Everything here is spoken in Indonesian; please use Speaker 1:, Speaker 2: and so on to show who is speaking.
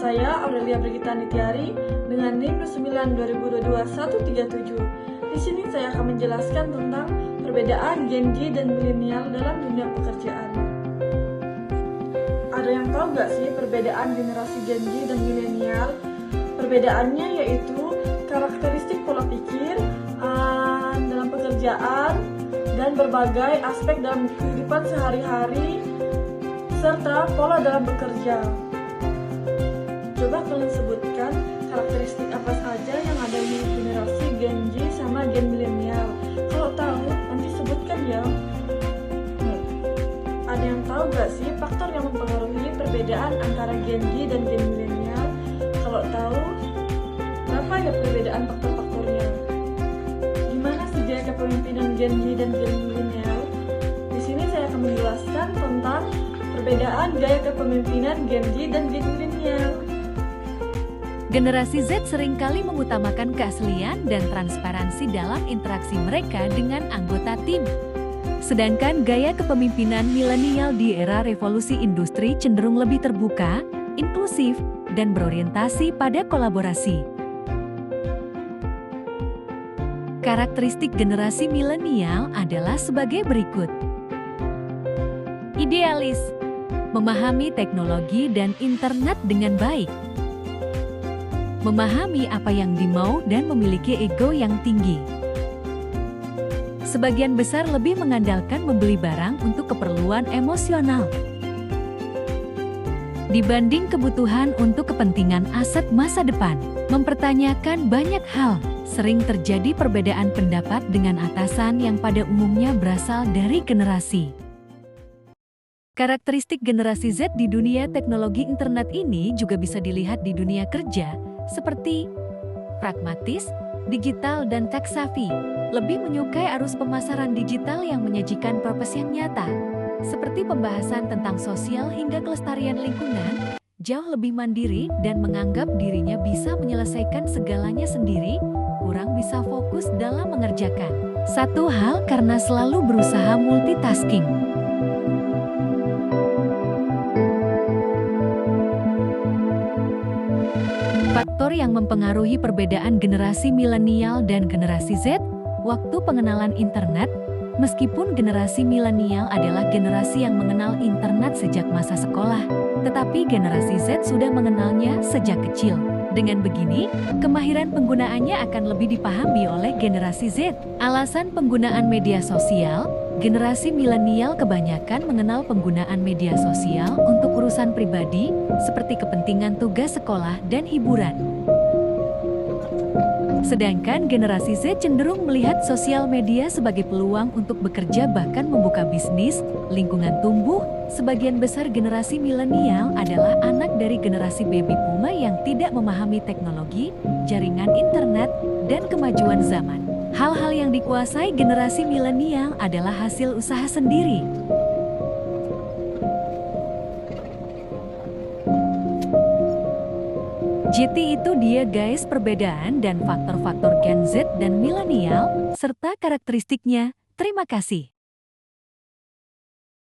Speaker 1: saya Aurelia Brigita Nitiari dengan NIM 9 2022-137. Di sini saya akan menjelaskan tentang perbedaan Gen Z dan milenial dalam dunia pekerjaan. Ada yang tahu gak sih perbedaan generasi Gen Z dan milenial? Perbedaannya yaitu karakteristik pola pikir dalam pekerjaan dan berbagai aspek dalam kehidupan sehari-hari serta pola dalam bekerja. Coba kalian sebutkan karakteristik apa saja yang ada di generasi Gen Z sama Gen milenial. Kalau tahu, nanti sebutkan ya. Ada yang tahu gak sih faktor yang mempengaruhi perbedaan antara Gen Z dan Gen milenial? Kalau tahu, berapa ya perbedaan faktor-faktornya? Gimana sih gaya kepemimpinan Gen Z dan Gen milenial? Di sini saya akan menjelaskan tentang perbedaan gaya kepemimpinan Gen Z dan Gen milenial.
Speaker 2: Generasi Z seringkali mengutamakan keaslian dan transparansi dalam interaksi mereka dengan anggota tim. Sedangkan gaya kepemimpinan milenial di era revolusi industri cenderung lebih terbuka, inklusif, dan berorientasi pada kolaborasi. Karakteristik generasi milenial adalah sebagai berikut. Idealis, memahami teknologi dan internet dengan baik. Memahami apa yang dimau dan memiliki ego yang tinggi. Sebagian besar lebih mengandalkan membeli barang untuk keperluan emosional dibanding kebutuhan untuk kepentingan aset masa depan. Mempertanyakan banyak hal, sering terjadi perbedaan pendapat dengan atasan yang pada umumnya berasal dari generasi. Karakteristik generasi Z di dunia teknologi internet ini juga bisa dilihat di dunia kerja, seperti pragmatis, digital, dan tech savvy. Lebih menyukai arus pemasaran digital yang menyajikan purpose yang nyata, seperti pembahasan tentang sosial hingga kelestarian lingkungan, jauh lebih mandiri dan menganggap dirinya bisa menyelesaikan segalanya sendiri, kurang bisa fokus dalam mengerjakan satu hal karena selalu berusaha multitasking. Faktor yang mempengaruhi perbedaan generasi milenial dan generasi Z, waktu pengenalan internet. Meskipun generasi milenial adalah generasi yang mengenal internet sejak masa sekolah, tetapi generasi Z sudah mengenalnya sejak kecil. Dengan begini, kemahiran penggunaannya akan lebih dipahami oleh generasi Z. Alasan penggunaan media sosial, generasi milenial kebanyakan mengenal penggunaan media sosial untuk urusan pribadi, seperti kepentingan tugas sekolah dan hiburan. Sedangkan generasi Z cenderung melihat sosial media sebagai peluang untuk bekerja bahkan membuka bisnis, lingkungan tumbuh. Sebagian besar generasi milenial adalah anak dari generasi baby boomer yang tidak memahami teknologi, jaringan internet, dan kemajuan zaman. Hal-hal yang dikuasai generasi milenial adalah hasil usaha sendiri. Jadi itu dia guys perbedaan dan faktor-faktor Gen Z dan milenial, serta karakteristiknya. Terima kasih.